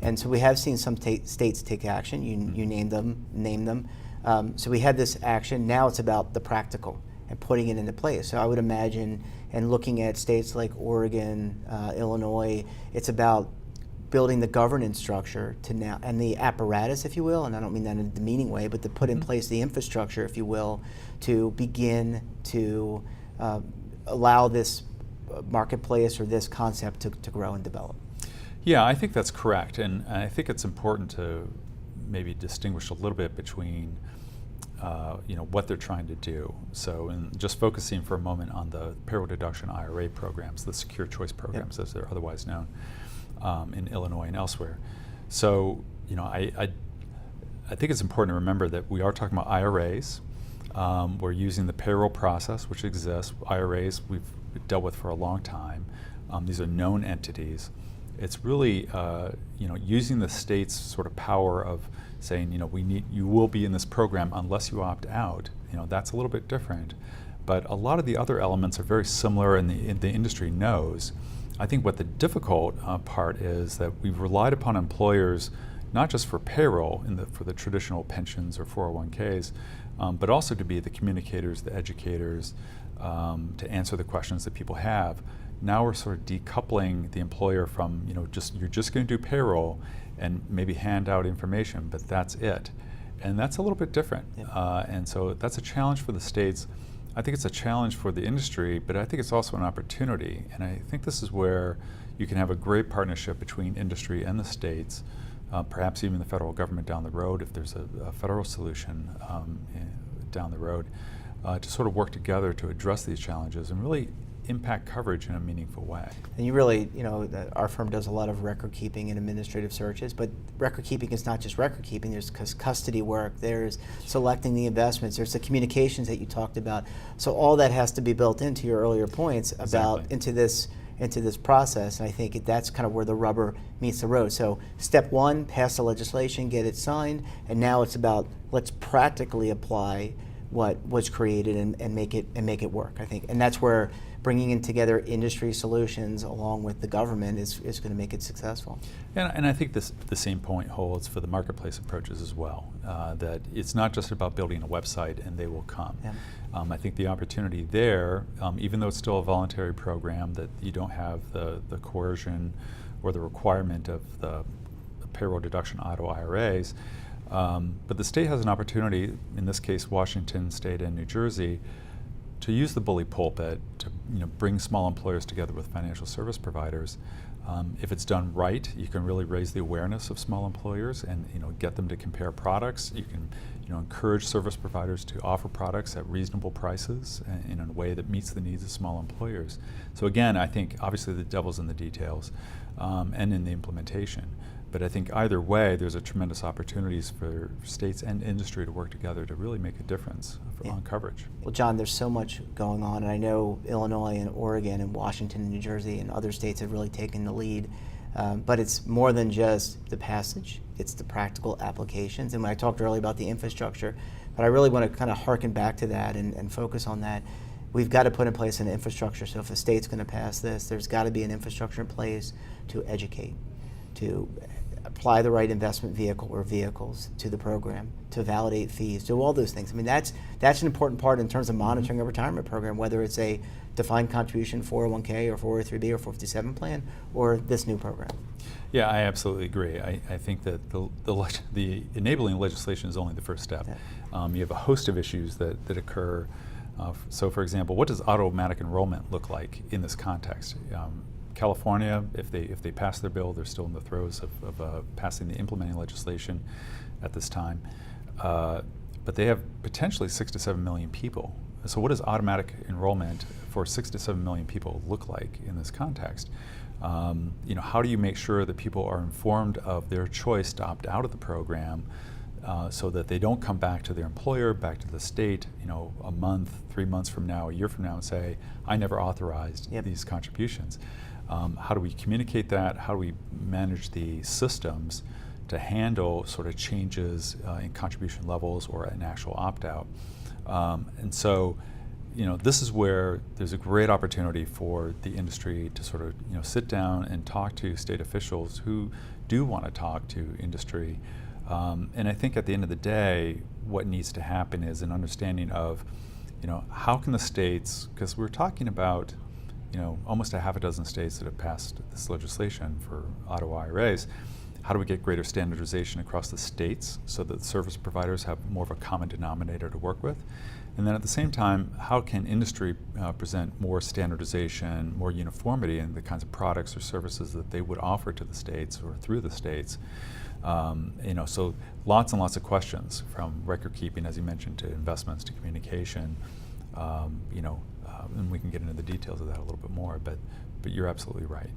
And so we have seen some states take action. You name them. So we had this action. Now it's about the practical and putting it into place. So I would imagine, and looking at states like Oregon, Illinois, it's about building the governance structure to now, and the apparatus, if you will, and I don't mean that in a demeaning way, but to put in place the infrastructure, if you will, to begin to allow this marketplace or this concept to grow and develop. Yeah, I think that's correct, and I think it's important to maybe distinguish a little bit between what they're trying to do. So, and just focusing for a moment on the payroll deduction IRA programs, the secure choice programs, as they're otherwise known, in Illinois and elsewhere. So, I think it's important to remember that we are talking about IRAs. We're using the payroll process, which exists. IRAs we've dealt with for a long time. These are known entities. It's really, using the state's sort of power of saying, you will be in this program unless you opt out. That's a little bit different. But a lot of the other elements are very similar, and the industry knows. I think what the difficult part is that we've relied upon employers, not just for payroll for the traditional pensions or 401ks, but also to be the communicators, the educators, to answer the questions that people have. Now we're sort of decoupling the employer from, you're just going to do payroll and maybe hand out information, but that's it. And that's a little bit different. And so that's a challenge for the states. I think it's a challenge for the industry, but I think it's also an opportunity. And I think this is where you can have a great partnership between industry and the states, perhaps even the federal government down the road, if there's a federal solution down the road, to sort of work together to address these challenges and really impact coverage in a meaningful way. And you really, our firm does a lot of record keeping and administrative searches, but record keeping is not just record keeping. There's custody work, there's selecting the investments, there's the communications that you talked about. So all that has to be built into your earlier points about into this process, and I think that's kind of where the rubber meets the road. So step one, pass the legislation, get it signed, and now it's about let's practically apply what was created and make it work, I think. And that's where bringing in together industry solutions along with the government is going to make it successful. And I think the same point holds for the marketplace approaches as well, that it's not just about building a website and they will come. Yeah. I think the opportunity there, even though it's still a voluntary program, that you don't have the coercion or the requirement of the payroll deduction auto IRAs, but the state has an opportunity, in this case Washington State and New Jersey, to use the bully pulpit to bring small employers together with financial service providers. If it's done right, you can really raise the awareness of small employers and get them to compare products. You can encourage service providers to offer products at reasonable prices and in a way that meets the needs of small employers. So again, I think obviously the devil's in the details and in the implementation. But I think either way, there's a tremendous opportunities for states and industry to work together to really make a difference on coverage. Well, John, there's so much going on, and I know Illinois and Oregon and Washington and New Jersey and other states have really taken the lead. But it's more than just the passage, it's the practical applications. And when I talked earlier about the infrastructure, but I really want to kind of harken back to that and focus on that. We've got to put in place an infrastructure. So if a state's going to pass this, there's got to be an infrastructure in place to educate, to apply the right investment vehicle or vehicles to the program, to validate fees, do all those things. I mean, that's an important part in terms of monitoring a retirement program, whether it's a defined contribution 401k or 403b or 457 plan or this new program. Yeah, I absolutely agree. I think that the enabling legislation is only the first step. Yeah. You have a host of issues that occur. So for example, what does automatic enrollment look like in this context? California, if they pass their bill, they're still in the throes of passing the implementing legislation at this time. But they have potentially 6 to 7 million people. So what does automatic enrollment for 6 to 7 million people look like in this context? How do you make sure that people are informed of their choice to opt out of the program so that they don't come back to their employer, back to the state, a month, 3 months from now, a year from now, and say, I never authorized these contributions. How do we communicate that? How do we manage the systems to handle sort of changes in contribution levels or an actual opt-out? And so, this is where there's a great opportunity for the industry to sort of, sit down and talk to state officials who, do want to talk to industry. And I think at the end of the day, what needs to happen is an understanding of, how can the states, because we're talking about, almost a half a dozen states that have passed this legislation for auto IRAs. How do we get greater standardization across the states so that the service providers have more of a common denominator to work with? And then at the same time, how can industry present more standardization, more uniformity in the kinds of products or services that they would offer to the states or through the states? So lots and lots of questions, from record keeping, as you mentioned, to investments, to communication. And we can get into the details of that a little bit more, but you're absolutely right.